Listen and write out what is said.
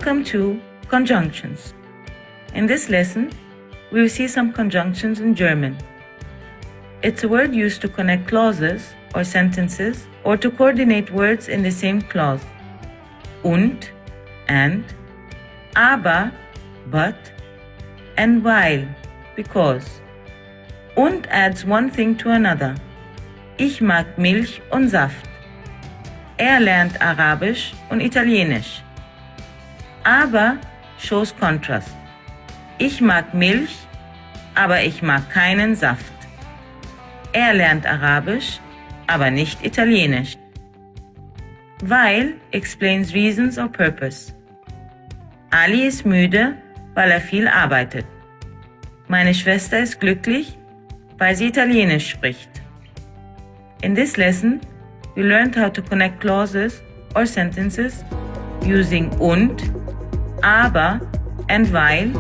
Welcome to Conjunctions. In this lesson, we will see some conjunctions in German. It's a word used to connect clauses or sentences or to coordinate words in the same clause. Und, and, aber, but, and weil, because. Und adds one thing to another. Ich mag Milch und Saft. Lernt Arabisch und Italienisch. Aber shows contrast. Ich mag Milch, aber ich mag keinen Saft. Lernt Arabisch, aber nicht Italienisch. Weil explains reasons or purpose. Ali ist müde, weil viel arbeitet. Meine Schwester ist glücklich, weil sie Italienisch spricht. In this lesson, we learned how to connect clauses or sentences using und, aber, and weil